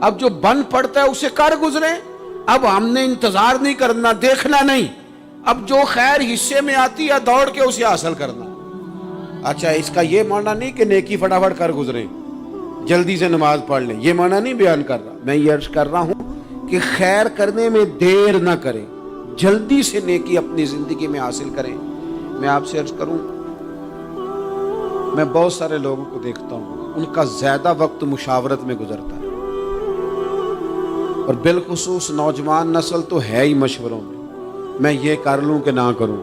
اب جو بن پڑتا ہے اسے کر گزرے. اب ہم نے انتظار نہیں کرنا, دیکھنا نہیں, اب جو خیر حصے میں آتی ہے دوڑ کے اسے حاصل کرنا. اچھا اس کا یہ معنی نہیں کہ نیکی فٹافٹ کر گزریں, جلدی سے نماز پڑھ لیں, یہ معنی نہیں بیان کر رہا. میں یہ عرض کر رہا ہوں کہ خیر کرنے میں دیر نہ کریں, جلدی سے نیکی اپنی زندگی میں حاصل کریں. میں آپ سے عرض کروں, میں بہت سارے لوگوں کو دیکھتا ہوں ان کا زیادہ وقت مشاورت میں گزرتا ہے, اور بالخصوص نوجوان نسل تو ہے ہی مشوروں میں یہ کر لوں کہ نہ کروں.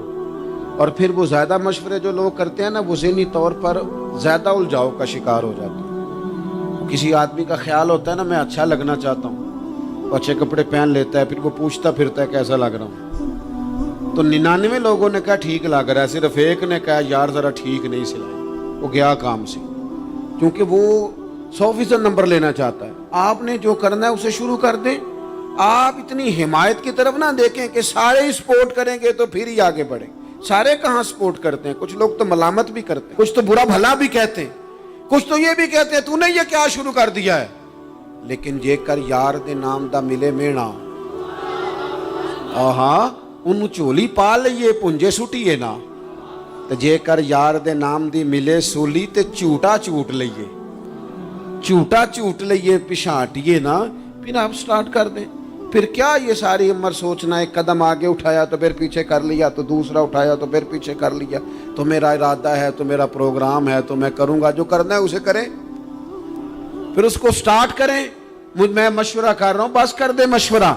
اور پھر وہ زیادہ مشورے جو لوگ کرتے ہیں نا, وہ ذہنی طور پر زیادہ الجھاؤ کا شکار ہو جاتے ہیں. کسی آدمی کا خیال ہوتا ہے نا میں اچھا لگنا چاہتا ہوں, اچھے کپڑے پہن لیتا ہے, پھر وہ پوچھتا پھرتا ہے کیسا لگ رہا ہوں. تو 99 لوگوں نے کہا ٹھیک لگ رہا ہے, صرف ایک نے کہا یار ذرا ٹھیک نہیں سلائی. وہ گیا کام سے, کیونکہ وہ 100% نمبر لینا چاہتا ہے. آپ نے جو کرنا ہے اسے شروع کر دیں. آپ اتنی حمایت کی طرف نہ دیکھیں کہ سارے سپورٹ کریں گے تو پھر ہی آگے بڑھیں. سارے کہاں سپورٹ کرتے ہیں, کچھ لوگ تو ملامت بھی کرتے ہیں, کچھ تو برا بھلا بھی کہتے ہیں, کچھ تو یہ بھی کہتے ہیں تو نے یہ کیا شروع کر دیا ہے. لیکن جے کر یار دے نام دا ملے مینا, آہاں انہوں چولی پا لئیے پنجے سٹیے نا, تو جے کر یار دے نام دی ملے سولی تے چوٹا چوٹ لئیے, چوٹا چوٹ لئیے پشانٹیے نا, پھر آپ سٹارٹ کر دیں. پھر کیا یہ ساری عمر سوچنا, ایک قدم آگے اٹھایا تو پھر پیچھے کر لیا, تو دوسرا اٹھایا تو پھر پیچھے کر لیا. تو میرا ارادہ ہے, تو میرا پروگرام ہے, تو میں کروں گا. جو کرنا ہے اسے کریں, پھر اس کو سٹارٹ کریں. میں مشورہ کر رہا ہوں, بس کر دے مشورہ.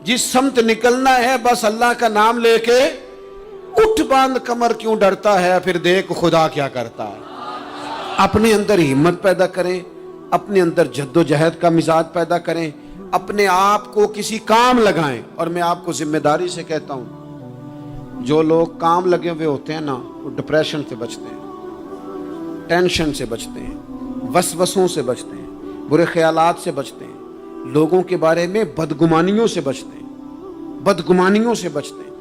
جس سمت نکلنا ہے بس اللہ کا نام لے کے اٹھ باندھ, کمر کیوں ڈرتا ہے, پھر دیکھ خدا کیا کرتا ہے. اپنے اندر ہمت پیدا کریں, اپنے اندر جد و جہد کا مزاج پیدا کریں, اپنے آپ کو کسی کام لگائیں. اور میں آپ کو ذمہ داری سے کہتا ہوں, جو لوگ کام لگے ہوئے ہوتے ہیں نا, وہ ڈپریشن سے بچتے ہیں, ٹینشن سے بچتے ہیں, وسوسوں سے بچتے ہیں, برے خیالات سے بچتے ہیں, لوگوں کے بارے میں بدگمانیوں سے بچتے ہیں, بدگمانیوں سے بچتے ہیں.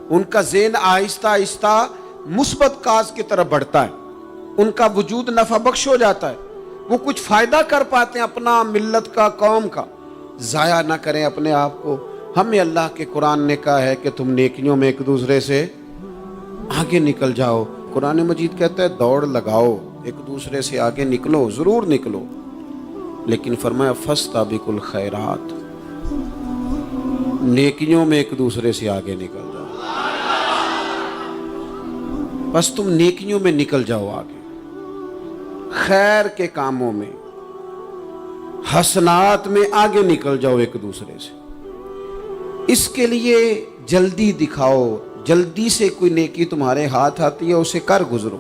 ان کا ذہن آہستہ آہستہ مثبت کاز کی طرف بڑھتا ہے, ان کا وجود نفع بخش ہو جاتا ہے, وہ کچھ فائدہ کر پاتے ہیں اپنا, ملت کا, قوم کا. ضائع نہ کریں اپنے آپ کو. ہمیں اللہ کے قرآن نے کہا ہے کہ تم نیکیوں میں ایک دوسرے سے آگے نکل جاؤ. قرآن مجید کہتا ہے دوڑ لگاؤ, ایک دوسرے سے آگے نکلو, ضرور نکلو, لیکن فرمایا فاستبقوا الخیرات, نیکیوں میں ایک دوسرے سے آگے نکل جاؤ. بس تم نیکیوں میں نکل جاؤ آگے, خیر کے کاموں میں, حسنات میں آگے نکل جاؤ ایک دوسرے سے. اس کے لیے جلدی دکھاؤ, جلدی سے کوئی نیکی تمہارے ہاتھ آتی ہے اسے کر گزرو.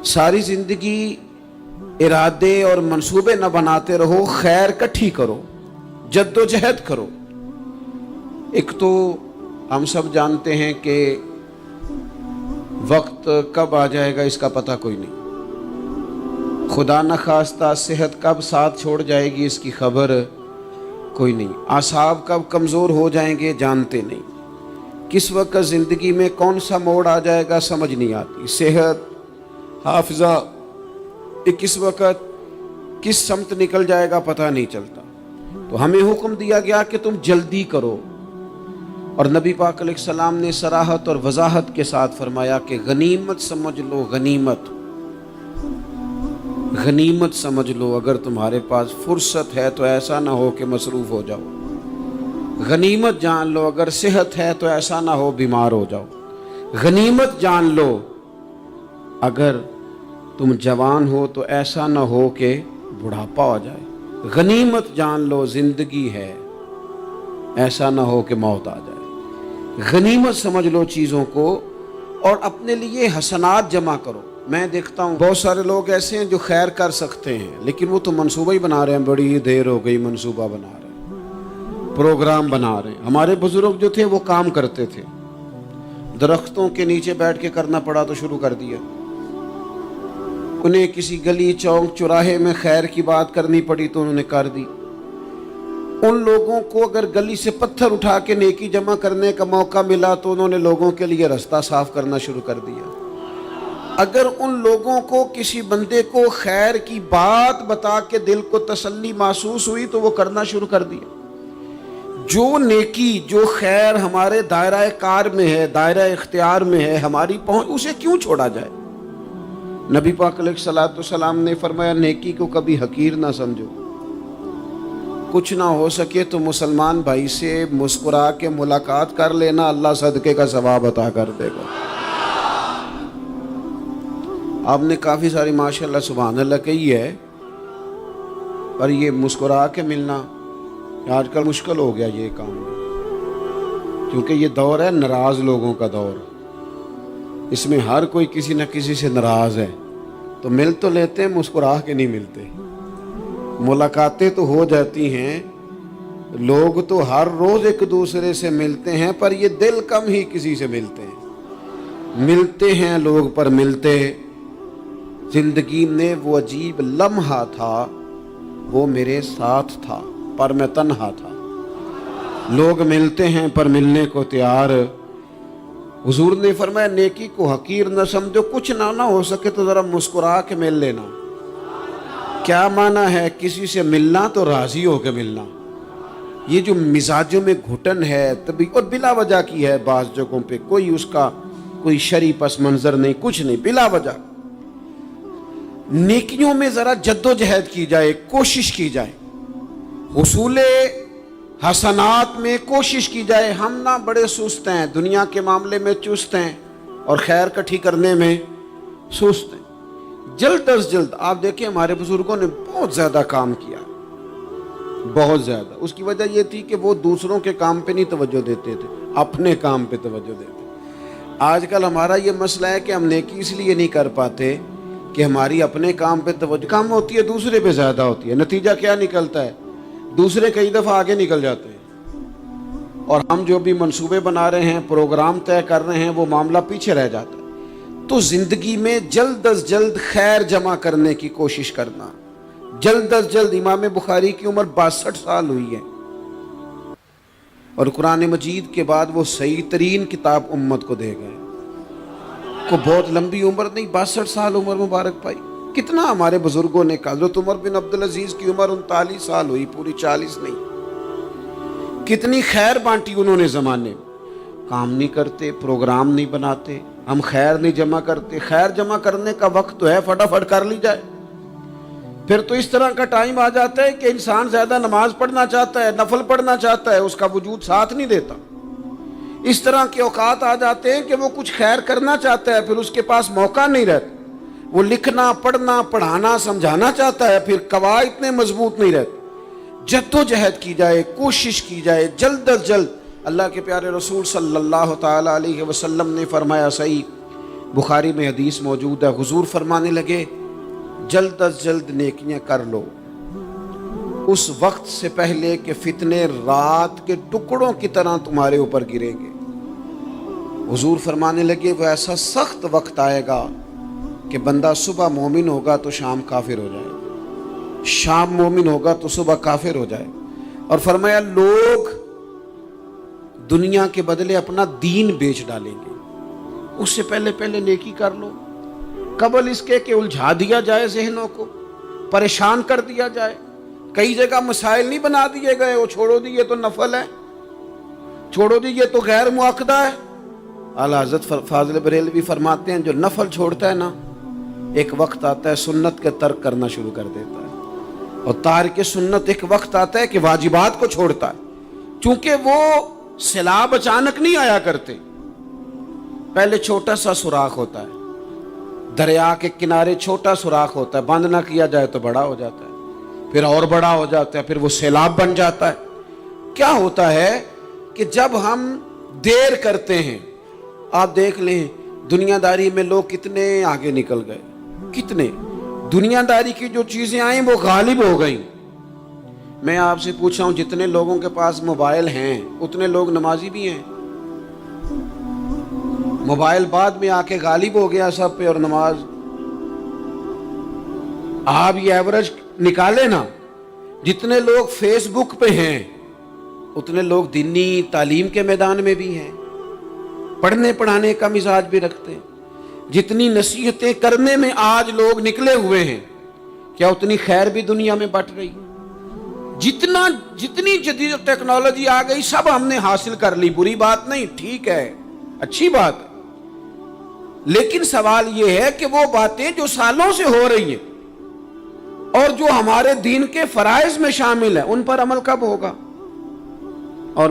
ساری زندگی ارادے اور منصوبے نہ بناتے رہو, خیر کٹھی کرو, جد و جہد کرو. ایک تو ہم سب جانتے ہیں کہ وقت کب آ جائے گا اس کا پتہ کوئی نہیں. خدا نہ خواستہ صحت کب ساتھ چھوڑ جائے گی اس کی خبر کوئی نہیں. اعصاب کب کمزور ہو جائیں گے جانتے نہیں. کس وقت زندگی میں کون سا موڑ آ جائے گا سمجھ نہیں آتی. صحت, حافظہ, کس وقت کس سمت نکل جائے گا پتہ نہیں چلتا. تو ہمیں حکم دیا گیا کہ تم جلدی کرو, اور نبی پاک علیہ السلام نے صراحت اور وضاحت کے ساتھ فرمایا کہ غنیمت سمجھ لو, غنیمت, غنیمت سمجھ لو. اگر تمہارے پاس فرصت ہے تو ایسا نہ ہو کہ مصروف ہو جاؤ. غنیمت جان لو, اگر صحت ہے تو ایسا نہ ہو بیمار ہو جاؤ. غنیمت جان لو, اگر تم جوان ہو تو ایسا نہ ہو کہ بڑھاپا ہو جائے. غنیمت جان لو, زندگی ہے, ایسا نہ ہو کہ موت آ جائے. غنیمت سمجھ لو چیزوں کو, اور اپنے لیے حسنات جمع کرو. میں دیکھتا ہوں بہت سارے لوگ ایسے ہیں جو خیر کر سکتے ہیں, لیکن وہ تو منصوبہ ہی بنا رہے ہیں, بڑی دیر ہو گئی منصوبہ بنا رہے ہیں, پروگرام بنا رہے ہیں. ہمارے بزرگ جو تھے وہ کام کرتے تھے, درختوں کے نیچے بیٹھ کے کرنا پڑا تو شروع کر دیا. انہیں کسی گلی چوک چوراہے میں خیر کی بات کرنی پڑی تو انہوں نے کر دی. ان لوگوں کو اگر گلی سے پتھر اٹھا کے نیکی جمع کرنے کا موقع ملا تو انہوں نے لوگوں کے لیے راستہ صاف کرنا شروع کر دیا. اگر ان لوگوں کو کسی بندے کو خیر کی بات بتا کے دل کو تسلی محسوس ہوئی تو وہ کرنا شروع کر دیا. جو نیکی جو خیر ہمارے دائرہ کار میں ہے، دائرہ اختیار میں ہے، ہماری پہنچ، اسے کیوں چھوڑا جائے؟ نبی پاک علیہ الصلوۃ والسلام نے فرمایا نیکی کو کبھی حقیر نہ سمجھو. کچھ نہ ہو سکے تو مسلمان بھائی سے مسکرا کے ملاقات کر لینا، اللہ صدقے کا ثواب عطا کر دے گا. آپ نے کافی ساری ماشاءاللہ سبحان اللہ کہی ہے، پر یہ مسکرا کے ملنا آج کل مشکل ہو گیا یہ کام، کیونکہ یہ دور ہے ناراض لوگوں کا دور. اس میں ہر کوئی کسی نہ کسی سے ناراض ہے، تو مل تو لیتے ہیں، مسکرا کے نہیں ملتے. ملاقاتیں تو ہو جاتی ہیں، لوگ تو ہر روز ایک دوسرے سے ملتے ہیں، پر یہ دل کم ہی کسی سے ملتے ہیں. ملتے ہیں لوگ پر ملتے. زندگی میں وہ عجیب لمحہ تھا، وہ میرے ساتھ تھا پر میں تنہا تھا. لوگ ملتے ہیں پر ملنے کو تیار. حضور نے فرمایا نیکی کو حقیر نہ سمجھو، کچھ نہ ہو سکے تو ذرا مسکرا کے مل لینا. کیا معنی ہے؟ کسی سے ملنا تو راضی ہو کے ملنا. یہ جو مزاجوں میں گھٹن ہے تبھی، اور بلا وجہ کی ہے بعض جگہوں پہ، کوئی اس کا کوئی شرعی پس منظر نہیں، کچھ نہیں، بلا وجہ. نیکیوں میں ذرا جد و جہد کی جائے، کوشش کی جائے، حصول حسنات میں کوشش کی جائے. ہم نہ بڑے سست ہیں، دنیا کے معاملے میں چست ہیں اور خیر کٹھی کرنے میں سست ہیں. جلد از جلد آپ دیکھیں ہمارے بزرگوں نے بہت زیادہ کام کیا، بہت زیادہ. اس کی وجہ یہ تھی کہ وہ دوسروں کے کام پہ نہیں توجہ دیتے تھے، اپنے کام پہ توجہ دیتے. آج کل ہمارا یہ مسئلہ ہے کہ ہم نیکی اس لیے نہیں کر پاتے کہ ہماری اپنے کام پہ توجہ کم ہوتی ہے، دوسرے پہ زیادہ ہوتی ہے. نتیجہ کیا نکلتا ہے؟ دوسرے کئی دفعہ آگے نکل جاتے ہیں، اور ہم جو بھی منصوبے بنا رہے ہیں، پروگرام طے کر رہے ہیں، وہ معاملہ پیچھے رہ جاتا ہے. تو زندگی میں جلد از جلد خیر جمع کرنے کی کوشش کرنا. جلد از جلد. امام بخاری کی عمر 62 سال ہوئی ہے، اور قرآن مجید کے بعد وہ صحیح ترین کتاب امت کو دے گئے. کو بہت لمبی عمر نہیں، 62 سال عمر مبارک پائی. کتنا ہمارے بزرگوں نے کہا. حضرت عمر بن عبدالعزیز کی عمر 39 سال ہوئی، پوری 40 نہیں. کتنی خیر بانٹی انہوں نے زمانے. کام نہیں کرتے، پروگرام نہیں بناتے، ہم خیر نہیں جمع کرتے. خیر جمع کرنے کا وقت تو ہے، فٹافٹ کر لی جائے. پھر تو اس طرح کا ٹائم آ جاتا ہے کہ انسان زیادہ نماز پڑھنا چاہتا ہے، نفل پڑھنا چاہتا ہے، اس کا وجود ساتھ نہیں دیتا. اس طرح کے اوقات آ جاتے ہیں کہ وہ کچھ خیر کرنا چاہتا ہے، پھر اس کے پاس موقع نہیں رہتا. وہ لکھنا، پڑھنا، پڑھانا، سمجھانا چاہتا ہے، پھر قواعد اتنے مضبوط نہیں رہتے. جد و جہد کی جائے، کوشش کی جائے، جلد از جلد. اللہ کے پیارے رسول صلی اللہ تعالی علیہ وسلم نے فرمایا، صحیح بخاری میں حدیث موجود ہے، حضور فرمانے لگے جلد از جلد نیکیاں کر لو اس وقت سے پہلے کہ فتنے رات کے ٹکڑوں کی طرح تمہارے اوپر گریں گے. حضور فرمانے لگے وہ ایسا سخت وقت آئے گا کہ بندہ صبح مومن ہوگا تو شام کافر ہو جائے، شام مومن ہوگا تو صبح کافر ہو جائے. اور فرمایا لوگ دنیا کے بدلے اپنا دین بیچ ڈالیں گے. اس سے پہلے نیکی کر لو، قبل اس کے کہ الجھا دیا جائے، ذہنوں کو پریشان کر دیا جائے. کئی جگہ مسائل نہیں بنا دیے گئے، وہ چھوڑو دی یہ تو نفل ہے، چھوڑو دی یہ تو غیر معاقدہ ہے. اعلیٰ حضرت فاضل بریلوی فرماتے ہیں جو نفل چھوڑتا ہے نا، ایک وقت آتا ہے سنت کے ترک کرنا شروع کر دیتا ہے، اور تارک سنت ایک وقت آتا ہے کہ واجبات کو چھوڑتا ہے. چونکہ وہ سیلاب اچانک نہیں آیا کرتے. پہلے چھوٹا سا سوراخ ہوتا ہے، دریا کے کنارے چھوٹا سوراخ ہوتا ہے، بند نہ کیا جائے تو بڑا ہو جاتا ہے، پھر اور بڑا ہو جاتا ہے، پھر وہ سیلاب بن جاتا ہے. کیا ہوتا ہے کہ جب ہم دیر کرتے ہیں، آپ دیکھ لیں دنیا داری میں لوگ کتنے آگے نکل گئے، کتنے دنیا داری کی جو چیزیں آئیں وہ غالب ہو گئیں. میں آپ سے پوچھا ہوں جتنے لوگوں کے پاس موبائل ہیں اتنے لوگ نمازی بھی ہیں. موبائل بعد میں آ کے غالب ہو گیا سب پہ، اور نماز آپ یہ ایوریج نکالے نا، جتنے لوگ فیس بک پہ ہیں اتنے لوگ دینی تعلیم کے میدان میں بھی ہیں، پڑھنے پڑھانے کا مزاج بھی رکھتے ہیں. جتنی نصیحتیں کرنے میں آج لوگ نکلے ہوئے ہیں، کیا اتنی خیر بھی دنیا میں بٹ رہی؟ جتنی جدید ٹیکنالوجی آ گئی سب ہم نے حاصل کر لی، بری بات نہیں، ٹھیک ہے، اچھی بات ہے، لیکن سوال یہ ہے کہ وہ باتیں جو سالوں سے ہو رہی ہیں اور جو ہمارے دین کے فرائض میں شامل ہیں ان پر عمل کب ہوگا؟ اور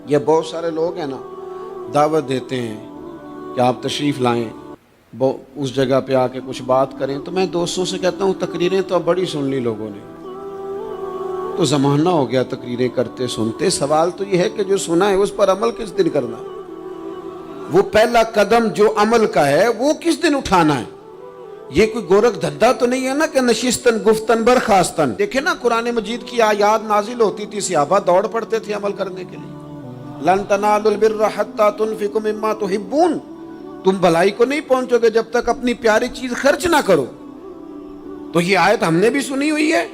یہ بہت سارے لوگ ہیں نا، دعوت دیتے ہیں کہ آپ تشریف لائیں، اس جگہ پہ آ کے کچھ بات کریں، تو میں دوستوں سے کہتا ہوں تقریریں تو اب بڑی سن لی لوگوں نے، تو زمانہ ہو گیا تقریریں کرتے سنتے، سوال تو یہ ہے کہ جو سنا ہے اس پر عمل کس دن کرنا؟ وہ پہلا قدم جو عمل کا ہے وہ کس دن اٹھانا ہے؟ یہ کوئی گورکھ دھندا تو نہیں ہے نا کہ نشستن گفتن برخاستن۔ دیکھیں نا قرآن مجید کی آیات نازل ہوتی تھی، صحابہ دوڑ پڑتے تھے عمل کرنے کے لیے۔ لن تنالوا البر حتى تنفقوا مما تحبون، تم بھلائی کو نہیں پہنچو گے جب تک اپنی پیاری چیز خرچ نہ کرو۔ تو یہ آیت ہم نے بھی سنی ہوئی ہے،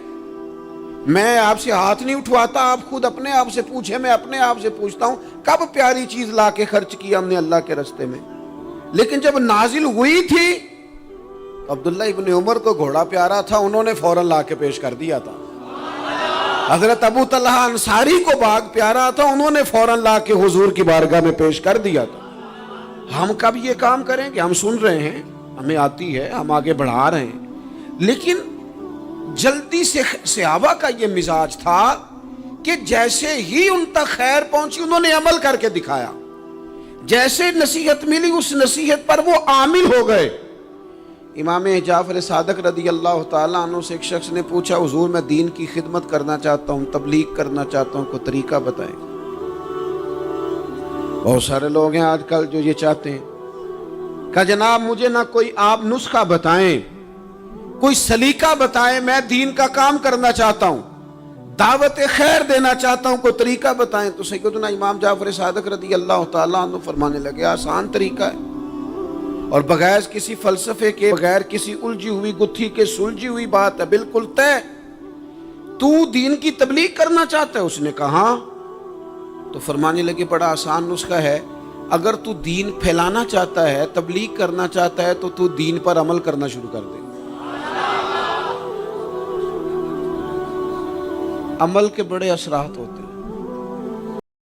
میں آپ سے ہاتھ نہیں اٹھواتا، آپ خود اپنے آپ سے پوچھیں، میں اپنے آپ سے پوچھتا ہوں کب پیاری چیز لا کے خرچ کیا ہم نے اللہ کے راستے میں؟ لیکن جب نازل ہوئی تھی عبداللہ ابن عمر کو گھوڑا پیارا تھا، انہوں نے فوراً لا کے پیش کر دیا تھا۔ حضرت ابو طلحہ انصاری کو باغ پیارا تھا، انہوں نے فوراً لا کے حضور کی بارگاہ میں پیش کر دیا تھا۔ ہم کب یہ کام کریں گے؟ ہم سن رہے ہیں، ہمیں آتی ہے، ہم آگے بڑھا رہے ہیں، لیکن جلدی سے صحابہ کا یہ مزاج تھا کہ جیسے ہی ان تک خیر پہنچی انہوں نے عمل کر کے دکھایا، جیسے نصیحت ملی اس نصیحت پر وہ عامل ہو گئے۔ امام جعفر صادق رضی اللہ تعالیٰ عنہ سے ایک شخص نے پوچھا، حضور میں دین کی خدمت کرنا چاہتا ہوں، تبلیغ کرنا چاہتا ہوں، کوئی طریقہ بتائیں۔ بہت سارے لوگ ہیں آج کل جو یہ چاہتے ہیں کہ جناب مجھے نہ کوئی آپ نسخہ بتائیں، کوئی سلیقہ بتائیں، میں دین کا کام کرنا چاہتا ہوں، دعوت خیر دینا چاہتا ہوں، کوئی طریقہ بتائیں۔ تو سیدنا امام جعفر صادق رضی اللہ تعالیٰ عنہ فرمانے لگے، آسان طریقہ ہے، اور بغیر کسی فلسفے کے، بغیر کسی الجھی ہوئی گتھی کے سلجھی ہوئی بات ہے، بالکل طے۔ تو دین کی تبلیغ کرنا چاہتا ہے؟ اس نے کہا، تو فرمانے لگے بڑا آسان نسخہ ہے، اگر تو دین پھیلانا چاہتا ہے، تبلیغ کرنا چاہتا ہے، تو دین پر عمل کرنا شروع کر دے۔ عمل کے بڑے اثرات ہوتے ہیں۔